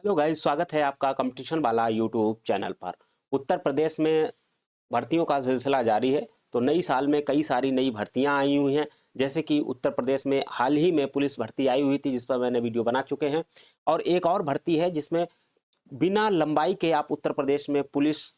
Hello guys, स्वागत है आपका कंपटीशन वाला यूट्यूब चैनल पर। उत्तर प्रदेश में भर्तियों का सिलसिला जारी है। तो नई साल में कई सारी नई भर्तियां आई हुई हैं। जैसे कि उत्तर प्रदेश में हाल ही में पुलिस भर्ती आई हुई थी, जिस पर मैंने वीडियो बना चुके हैं। और एक और भर्ती है जिसमें बिना लंबाई के आप उत्तर प्रदेश में पुलिस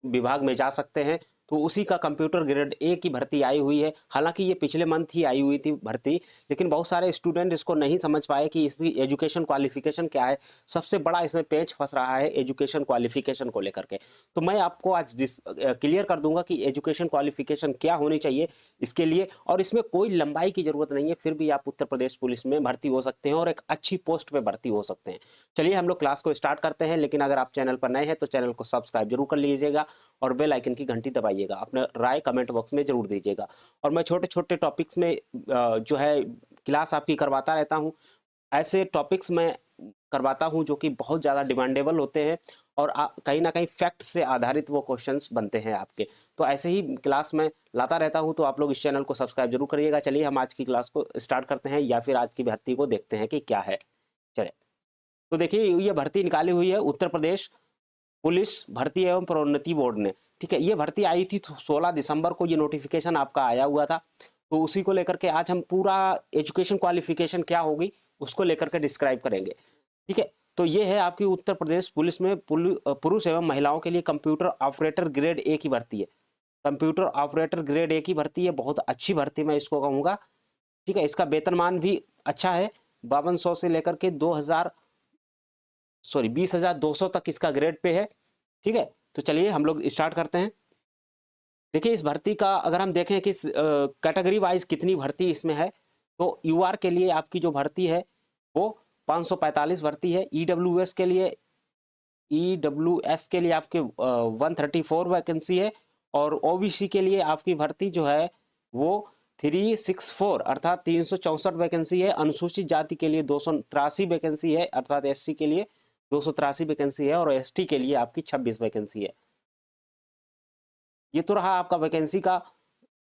विभाग में जा सकते हैं। तो उसी का कंप्यूटर ग्रेड ए की भर्ती आई हुई है। हालांकि ये पिछले मंथ ही आई हुई थी भर्ती, लेकिन बहुत सारे स्टूडेंट इसको नहीं समझ पाए कि इसकी एजुकेशन क्वालिफिकेशन क्या है। सबसे बड़ा इसमें पेच फंस रहा है एजुकेशन क्वालिफिकेशन को लेकर के। तो मैं आपको आज क्लियर कर दूंगा कि एजुकेशन क्वालिफिकेशन क्या होनी चाहिए इसके लिए, और इसमें कोई लंबाई की जरूरत नहीं है, फिर भी आप उत्तर प्रदेश पुलिस में भर्ती हो सकते हैं और एक अच्छी पोस्ट पे भर्ती हो सकते हैं। चलिए हम लोग क्लास को स्टार्ट करते हैं, लेकिन अगर आप चैनल पर नए हैं तो चैनल को सब्सक्राइब जरूर कर लीजिएगा और बेल आइकन की घंटी दबाइएगा। अपना राय कमेंट बॉक्स में जरूर दीजिएगा। और मैं छोटे छोटे टॉपिक्स में जो है क्लास आपकी करवाता रहता हूँ। ऐसे टॉपिक्स में करवाता हूँ जो कि बहुत ज़्यादा डिमांडेबल होते हैं और कहीं ना कहीं फैक्ट से आधारित वो क्वेश्चंस बनते हैं आपके। तो ऐसे ही क्लास में लाता रहता हूँ, तो आप लोग इस चैनल को सब्सक्राइब जरूर करिएगा। चलिए हम आज की क्लास को स्टार्ट करते हैं, या फिर आज की भर्ती को देखते हैं कि क्या है। चलिए, तो देखिए ये भर्ती निकाली हुई है उत्तर प्रदेश पुलिस भर्ती एवं प्रोन्नति बोर्ड ने। ठीक है, ये भर्ती आई थी 16 दिसंबर को, ये नोटिफिकेशन आपका आया हुआ था। तो उसी को लेकर के आज हम पूरा एजुकेशन क्वालिफिकेशन क्या होगी उसको लेकर के डिस्क्राइब करेंगे। ठीक है, तो ये है आपकी उत्तर प्रदेश पुलिस में पुरुष एवं महिलाओं के लिए कंप्यूटर ऑपरेटर ग्रेड ए की भर्ती है। कंप्यूटर ऑपरेटर ग्रेड ए की भर्ती है, बहुत अच्छी भर्ती मैं इसको कहूँगा। ठीक है, इसका वेतनमान भी अच्छा है। 5200 से लेकर के 20,200 तक इसका ग्रेड पे है। ठीक है, तो चलिए हम लोग स्टार्ट करते हैं। देखिए इस भर्ती का अगर हम देखें कि कैटेगरी वाइज कितनी भर्ती इसमें है, तो यूआर के लिए आपकी जो भर्ती है वो 545 भर्ती है। ईडब्ल्यूएस के लिए आपके 134 वैकेंसी है। और ओबीसी के लिए आपकी भर्ती जो है वो 364 अर्थात 364 वैकेंसी है। अनुसूचित जाति के लिए 283 वैकेंसी है, अर्थात एससी के लिए 283 वैकेंसी है, और एसटी के लिए आपकी 26 वैकेंसी है। ये तो रहा आपका वैकेंसी का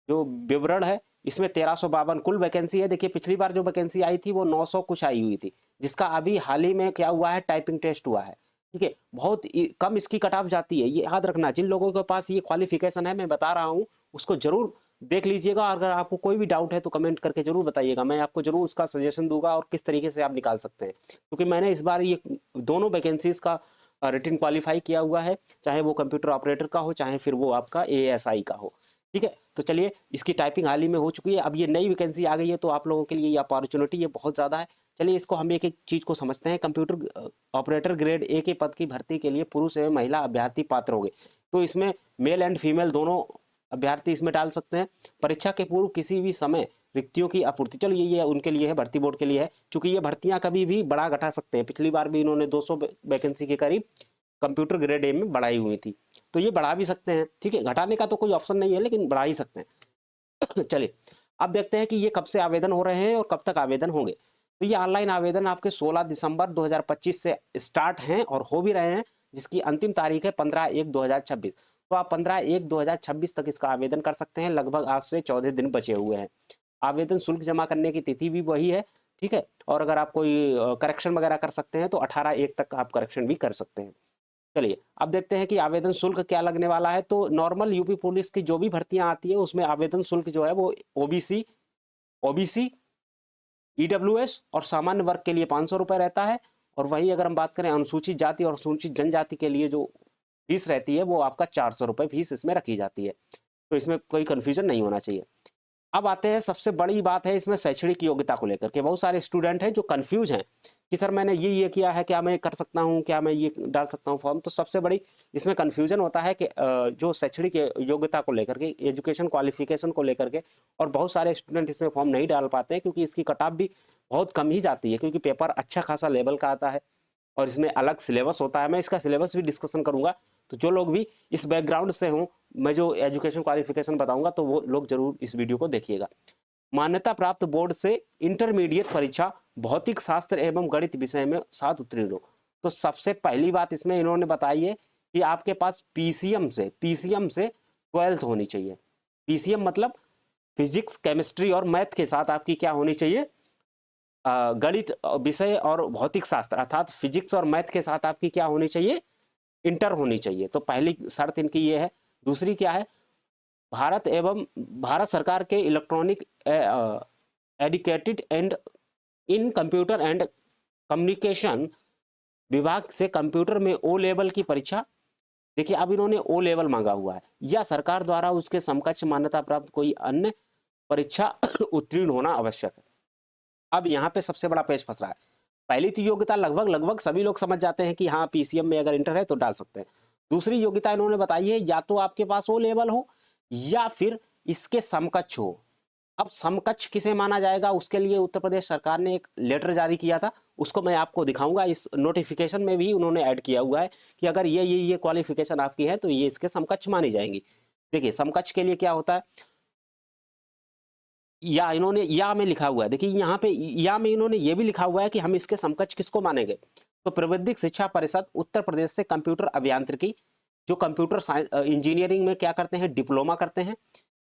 जो विवरण है। इसमें 1352 कुल वैकेंसी है। देखिए पिछली बार जो वैकेंसी आई थी वो 900 कुछ आई हुई थी, जिसका अभी हाल ही में क्या हुआ है, टाइपिंग टेस्ट हुआ है। ठीक है, बहुत कम इसकी कट ऑफ जाती है, ये याद रखना। जिन लोगों के पास ये क्वालिफिकेशन है मैं बता रहा हूँ उसको जरूर देख लीजिएगा। अगर आपको कोई भी डाउट है तो कमेंट करके जरूर बताइएगा, मैं आपको जरूर उसका सजेशन दूंगा और किस तरीके से आप निकाल सकते हैं। क्योंकि मैंने इस बार ये दोनों वैकेंसीज का रिटन क्वालिफाई किया हुआ है, चाहे वो कंप्यूटर ऑपरेटर का हो चाहे फिर वो आपका एएसआई का हो। ठीक है, तो चलिए इसकी टाइपिंग हाल ही में हो चुकी है। अब ये नई वैकेंसी आ गई है, तो आप लोगों के लिए ये अपॉर्चुनिटी ये बहुत ज़्यादा है। चलिए इसको हम एक एक चीज़ को समझते हैं। कंप्यूटर ऑपरेटर ग्रेड ए के पद की भर्ती के लिए पुरुष एवं महिला अभ्यर्थी पात्र होंगे। तो इसमें मेल एंड फीमेल दोनों अभ्यर्थी इसमें डाल सकते हैं। परीक्षा के पूर्व किसी भी समय रिक्तियों की आपूर्ति, चलो ये उनके लिए है, भर्ती बोर्ड के लिए है। चूंकि ये भर्तियां कभी भी बढ़ा घटा सकते हैं। पिछली बार भी इन्होंने 200 वैकेंसी के करीब कंप्यूटर ग्रेड ए में बढ़ाई हुई थी, तो ये बढ़ा भी सकते हैं। ठीक है, घटाने का तो कोई ऑप्शन नहीं है, लेकिन बढ़ा ही सकते हैं। चलिए अब देखते हैं कि ये कब से आवेदन हो रहे हैं और कब तक आवेदन होंगे। तो ये ऑनलाइन आवेदन आपके 16 दिसंबर 2025 से स्टार्ट हैं और हो भी रहे हैं, जिसकी अंतिम तारीख है 15/1/2026। तो आप 15/1/2026 तक इसका आवेदन कर सकते हैं। लगभग आज से 14 दिन बचे हुए हैं। आवेदन शुल्क जमा करने की तिथि भी वही है। ठीक है, और अगर आप कोई करेक्शन वगैरह कर सकते हैं तो 18/1 तक आप करेक्शन भी कर सकते हैं। चलिए अब देखते हैं कि आवेदन शुल्क क्या लगने वाला है। तो नॉर्मल यूपी पुलिस की जो भी भर्तियां आती है उसमें आवेदन शुल्क जो है वो ओबीसी ओबीसी ईडब्ल्यूएस और सामान्य वर्ग के लिए 500 रुपये रहता है। और वही अगर हम बात करें अनुसूचित जाति और अनुसूचित जनजाति के लिए जो फीस रहती है वो आपका 400 रुपये फीस इसमें रखी जाती है। तो इसमें कोई कंफ्यूजन नहीं होना चाहिए। अब आते हैं सबसे बड़ी बात है इसमें शैक्षणिक योग्यता को लेकर के। बहुत सारे स्टूडेंट हैं जो कंफ्यूज हैं कि सर मैंने ये किया है, क्या मैं कर सकता हूँ, क्या मैं ये डाल सकता हूँ फॉर्म। तो सबसे बड़ी इसमें कंफ्यूजन होता है कि जो शैक्षणिक योग्यता को लेकर के, एजुकेशन क्वालिफिकेशन को लेकर के, और बहुत सारे स्टूडेंट इसमें फॉर्म नहीं डाल पाते हैं क्योंकि इसकी कट ऑफ भी बहुत कम ही जाती है, क्योंकि पेपर अच्छा खासा लेवल का आता है और इसमें अलग सिलेबस होता है। मैं इसका सिलेबस भी डिस्कशन करूंगा। तो जो लोग भी इस बैकग्राउंड से हों, मैं जो एजुकेशन क्वालिफिकेशन बताऊंगा तो वो लोग जरूर इस वीडियो को देखिएगा। मान्यता प्राप्त बोर्ड से इंटरमीडिएट परीक्षा भौतिक शास्त्र एवं गणित विषय में 7 उत्तीर्ण हो। तो सबसे पहली बात इसमें इन्होंने बताई है कि आपके पास पीसीएम से 12th होनी चाहिए। पीसीएम मतलब फिजिक्स केमिस्ट्री और मैथ के साथ आपकी क्या होनी चाहिए, गणित विषय और भौतिक शास्त्र अर्थात फिजिक्स और मैथ के साथ आपकी क्या होनी चाहिए, इंटर होनी चाहिए। तो पहली शर्त इनकी ये है। दूसरी क्या है, भारत सरकार के electronic educated and in computer and communication विभाग से कंप्यूटर में ओ लेवल की परीक्षा, देखिए अब इन्होंने ओ लेवल मांगा हुआ है, या सरकार द्वारा उसके समकक्ष मान्यता प्राप्त कोई अन्य परीक्षा उत्तीर्ण होना आवश्यक है। अब यहाँ पे सबसे बड़ा पेच फंस रहा है। पहली तो योग्यता लगभग सभी लोग समझ जाते हैं कि हाँ पीसीएम में अगर इंटर है तो डाल सकते हैं। दूसरी योग्यता इन्होंने बताई है या तो आपके पास ओ लेवल हो या फिर इसके समकक्ष हो। अब समकक्ष किसे माना जाएगा, उसके लिए उत्तर प्रदेश सरकार ने एक लेटर जारी किया था, उसको मैं आपको दिखाऊंगा। इस नोटिफिकेशन में भी उन्होंने ऐड किया हुआ है कि अगर ये क्वालिफिकेशन आपकी है तो ये इसके समकक्ष मानी जाएंगी। देखिए समकक्ष के लिए क्या होता है, या इन्होंने या में लिखा हुआ है, देखिए यहाँ पे या में इन्होंने ये भी लिखा हुआ है कि हम इसके समकक्ष किसको मानेंगे, तो प्राविधिक शिक्षा परिषद उत्तर प्रदेश से कंप्यूटर अभियांत्रिकी, जो कंप्यूटर साइंस इंजीनियरिंग में क्या करते हैं, डिप्लोमा करते हैं,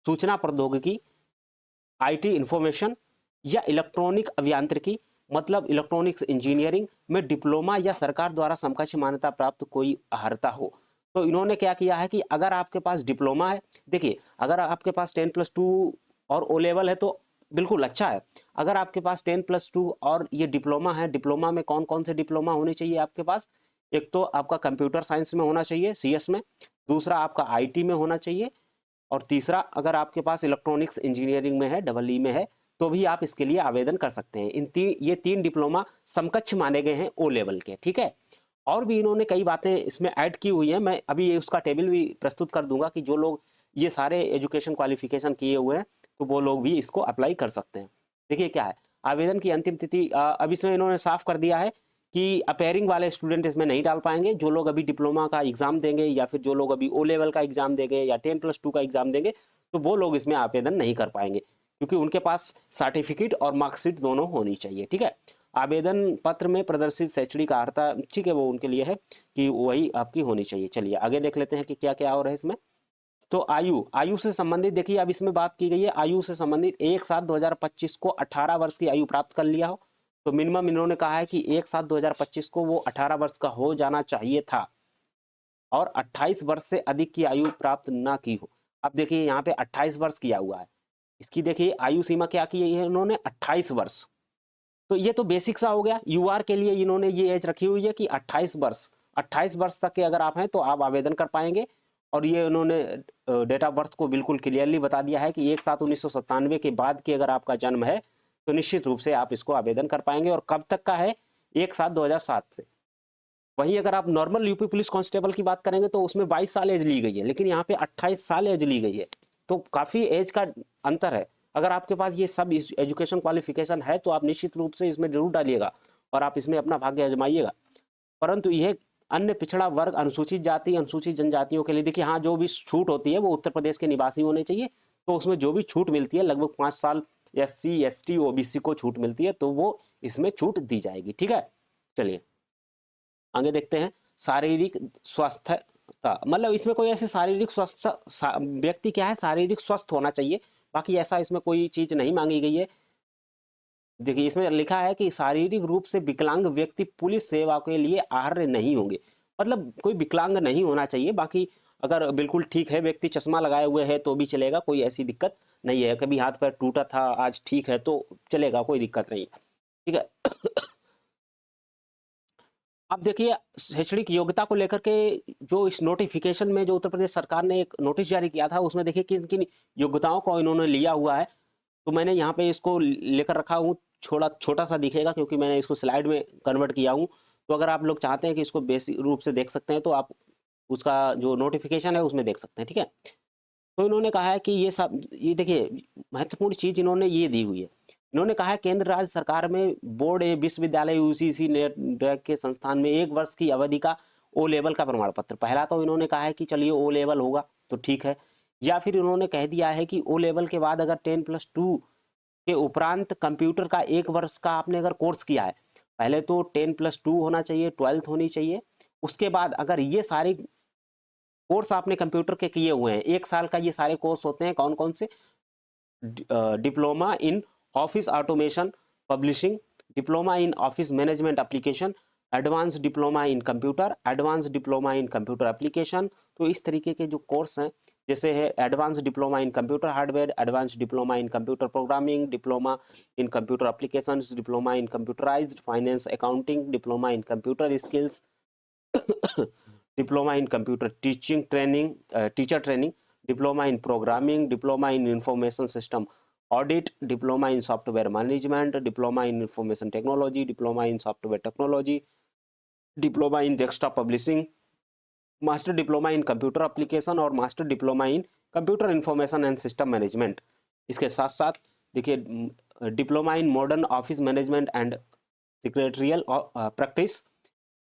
सूचना प्रौद्योगिकी आईटी इंफॉर्मेशन या इलेक्ट्रॉनिक अभियांत्रिकी मतलब इलेक्ट्रॉनिक्स इंजीनियरिंग में डिप्लोमा या सरकार द्वारा समकक्ष मान्यता प्राप्त कोई अर्हता हो। तो इन्होंने क्या किया है कि अगर आपके पास डिप्लोमा है, देखिए अगर आपके पास 10+2 और ओ लेवल है तो बिल्कुल अच्छा है। अगर आपके पास 10+2 और ये डिप्लोमा है, डिप्लोमा में कौन कौन से डिप्लोमा होने चाहिए आपके पास, एक तो आपका कंप्यूटर साइंस में होना चाहिए सीएस में, दूसरा आपका आईटी में होना चाहिए, और तीसरा अगर आपके पास इलेक्ट्रॉनिक्स इंजीनियरिंग में है डबल ई में है तो भी आप इसके लिए आवेदन कर सकते हैं। ये तीन डिप्लोमा समकक्ष माने गए हैं ओ लेवल के, ठीक है। और भी इन्होंने कई बातें इसमें ऐड की हुई हैं, मैं अभी ये उसका टेबल भी प्रस्तुत कर दूंगा कि जो लोग ये सारे एजुकेशन क्वालिफिकेशन किए हुए हैं तो वो लोग भी इसको अप्लाई कर सकते हैं। देखिए क्या है, आवेदन की अंतिम तिथि अब इसमें इन्होंने साफ कर दिया है कि अपेयरिंग वाले स्टूडेंट इसमें नहीं डाल पाएंगे। जो लोग अभी डिप्लोमा का एग्जाम देंगे या फिर जो लोग अभी ओ लेवल का एग्जाम देंगे या 10+2 का एग्जाम देंगे तो वो लोग इसमें आवेदन नहीं कर पाएंगे, क्योंकि उनके पास सर्टिफिकेट और मार्कशीट दोनों होनी चाहिए, ठीक है। आवेदन पत्र में प्रदर्शित शैक्षणिक अर्हता, ठीक है, वो उनके लिए है कि वही आपकी होनी चाहिए। चलिए आगे देख लेते हैं कि क्या क्या हो रहा है इसमें। तो आयु से संबंधित देखिए अब इसमें बात की गई है आयु से संबंधित 1/7/2025 को 18 वर्ष की आयु प्राप्त कर लिया हो, तो मिनिमम इन्होंने कहा है कि 1/7/2025 को वो 18 वर्ष का हो जाना चाहिए था और 28 वर्ष से अधिक की आयु प्राप्त ना की हो। अब देखिए यहाँ पे 28 वर्ष किया हुआ है, इसकी देखिए आयु सीमा क्या की है इन्होंने, 28 वर्ष। तो ये तो बेसिक सा हो गया। यूआर के लिए इन्होंने ये एज रखी हुई है कि 28 वर्ष, 28 वर्ष तक के अगर आप हैं तो आप आवेदन कर पाएंगे। और ये उन्होंने डेट ऑफ बर्थ को बिल्कुल क्लियरली बता दिया है कि 1/7/1997 के बाद की अगर आपका जन्म है तो निश्चित रूप से आप इसको आवेदन कर पाएंगे। और कब तक का है, 1/7/2007 से। वहीं अगर आप नॉर्मल यूपी पुलिस कांस्टेबल की बात करेंगे तो उसमें 22 साल एज ली गई है, लेकिन यहाँ पे 28 साल एज ली गई है, तो काफ़ी एज का अंतर है। अगर आपके पास ये सब एजुकेशन क्वालिफिकेशन है तो आप निश्चित रूप से इसमें जरूर डालिएगा और आप इसमें अपना भाग्य आजमाइएगा। परंतु यह अन्य पिछड़ा वर्ग, अनुसूचित जाति, अनुसूचित जनजातियों के लिए देखिए हाँ जो भी छूट होती है वो उत्तर प्रदेश के निवासी होने चाहिए, तो उसमें जो भी छूट मिलती है लगभग 5 साल SC ST OBC को छूट मिलती है, तो वो इसमें छूट दी जाएगी, ठीक है। चलिए आगे देखते हैं। शारीरिक स्वस्थता, मतलब इसमें कोई ऐसे शारीरिक स्वस्थ व्यक्ति क्या है, शारीरिक स्वस्थ होना चाहिए, बाकी ऐसा इसमें कोई चीज नहीं मांगी गई है। देखिए इसमें लिखा है कि शारीरिक रूप से विकलांग व्यक्ति पुलिस सेवा के लिए अर्ह नहीं होंगे, मतलब कोई विकलांग नहीं होना चाहिए। बाकी अगर बिल्कुल ठीक है व्यक्ति, चश्मा लगाए हुए है तो भी चलेगा, कोई ऐसी दिक्कत नहीं है। कभी हाथ पैर टूटा था आज ठीक है तो चलेगा, कोई दिक्कत नहीं, ठीक है। अब देखिए शैक्षणिक योग्यता को लेकर के जो इस नोटिफिकेशन में जो उत्तर प्रदेश सरकार ने एक नोटिस जारी किया था उसमें देखिए किन किन योग्यताओं को इन्होंने लिया हुआ है, तो मैंने यहाँ पे इसको लेकर रखा हूँ। छोटा सा दिखेगा क्योंकि मैंने इसको स्लाइड में कन्वर्ट किया हूँ, तो अगर आप लोग चाहते हैं कि इसको बेसिक रूप से देख सकते हैं तो आप उसका जो नोटिफिकेशन है उसमें देख सकते हैं, ठीक है। तो इन्होंने कहा है कि ये सब, ये देखिए महत्वपूर्ण चीज इन्होंने ये दी हुई है। इन्होंने कहा है केंद्र राज्य सरकार में बोर्ड विश्वविद्यालय UGC नेट के संस्थान में 1 वर्ष की अवधि का ओ लेवल का प्रमाण पत्र। पहला तो इन्होंने कहा है कि चलिए ओ लेवल होगा तो ठीक है, या फिर इन्होंने कह दिया है कि ओ लेवल के बाद अगर 10+2 के उपरांत कंप्यूटर का 1 वर्ष का आपने अगर कोर्स किया है, पहले तो 10+2 होना चाहिए, 12th होनी चाहिए, उसके बाद अगर ये सारे कोर्स आपने कंप्यूटर के किए हुए हैं, 1 साल का ये सारे कोर्स होते हैं, कौन कौन से, diploma in office automation, publishing, diploma in office management application, advance diploma in computer, advance diploma in computer application. तो इस तरीके के जो कोर्स हैं, जैसे है advance diploma in computer hardware, advance diploma in computer programming, diploma in computer applications, diploma in computerised finance accounting, diploma in computer skills, diploma in computer teaching training, teacher training, diploma in programming, diploma in information system audit, diploma in software management, diploma in information technology, diploma in software technology, diploma in desktop publishing, master diploma in computer application और master diploma in computer information and system management. इसके साथ साथ देखिए diploma in modern office management and secretarial practice,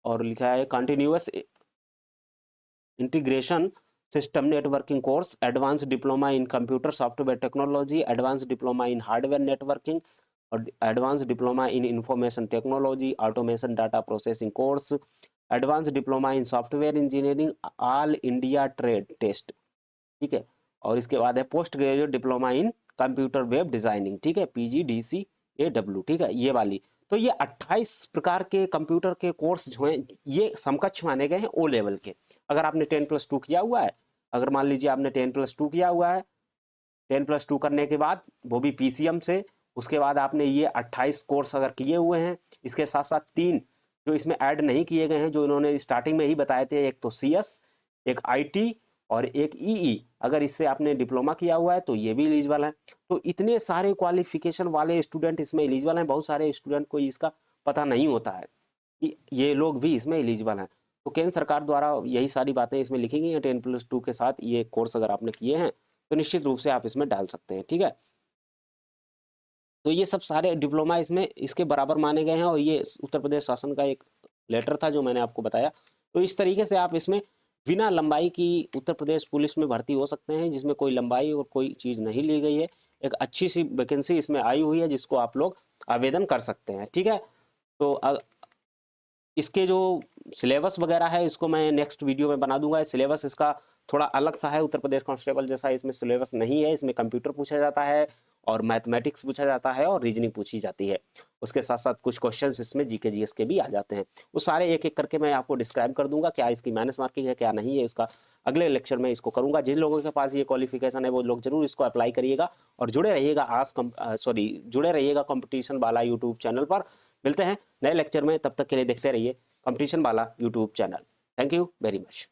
और लिखा है continuous integration system networking course, advance diploma in computer software technology, advance diploma in hardware networking और advance diploma in information technology automation data processing course, advance diploma in software engineering all India trade test, ठीक है। और इसके बाद है post graduate diploma in computer web designing, ठीक है, PGDCAW, ठीक है, ये वाली। तो ये 28 प्रकार के कंप्यूटर के कोर्स जो हैं ये समकक्ष माने गए हैं ओ लेवल के। अगर आपने 10+2 किया हुआ है, अगर मान लीजिए आपने 10+2 किया हुआ है, 10+2 करने के बाद वो भी PCM से, उसके बाद आपने ये 28 कोर्स अगर किए हुए हैं, इसके साथ साथ 3 जो इसमें ऐड नहीं किए गए हैं, जो इन्होंने स्टार्टिंग में ही बताए थे, एक तो CS, एक IT और एक EE, अगर इससे आपने डिप्लोमा किया हुआ है तो ये भी एलिजिबल है। तो इतने सारे क्वालिफिकेशन वाले स्टूडेंट इसमें एलिजिबल हैं। बहुत सारे स्टूडेंट को इसका पता नहीं होता है कि ये लोग भी इसमें एलिजिबल हैं। तो केंद्र सरकार द्वारा यही सारी बातें इसमें लिखी गई हैं। 10+2 के साथ ये कोर्स अगर आपने किए हैं तो निश्चित रूप से आप इसमें डाल सकते हैं, ठीक है। तो ये सब सारे डिप्लोमा इसमें इसके बराबर माने गए हैं और ये उत्तर प्रदेश शासन का एक लेटर था जो मैंने आपको बताया। तो इस तरीके से आप इसमें बिना लंबाई की उत्तर प्रदेश पुलिस में भर्ती हो सकते हैं, जिसमें कोई लंबाई और कोई चीज़ नहीं ली गई है। एक अच्छी सी वैकेंसी इसमें आई हुई है जिसको आप लोग आवेदन कर सकते हैं, ठीक है। तो इसके जो सिलेबस वगैरह है इसको मैं नेक्स्ट वीडियो में बना दूंगा। सिलेबस इसका थोड़ा अलग सा है, उत्तर प्रदेश कांस्टेबल जैसा इसमें सिलेबस नहीं है। इसमें कंप्यूटर पूछा जाता है और मैथमेटिक्स पूछा जाता है और रीजनिंग पूछी जाती है। उसके साथ साथ कुछ क्वेश्चंस इसमें जीके जीएस के भी आ जाते हैं। वो सारे एक एक करके मैं आपको डिस्क्राइब कर दूंगा, क्या इसकी माइनस मार्किंग है क्या नहीं है, इसका अगले लेक्चर में इसको करूंगा। जिन लोगों के पास ये क्वालिफिकेशन है वो लोग जरूर इसको अप्लाई करिएगा और जुड़े रहिएगा जुड़े रहिएगा कंपटीशन वाला यूट्यूब चैनल पर। मिलते हैं नए लेक्चर में, तब तक के लिए देखते रहिए कंपटीशन वाला YouTube channel. Thank you very much.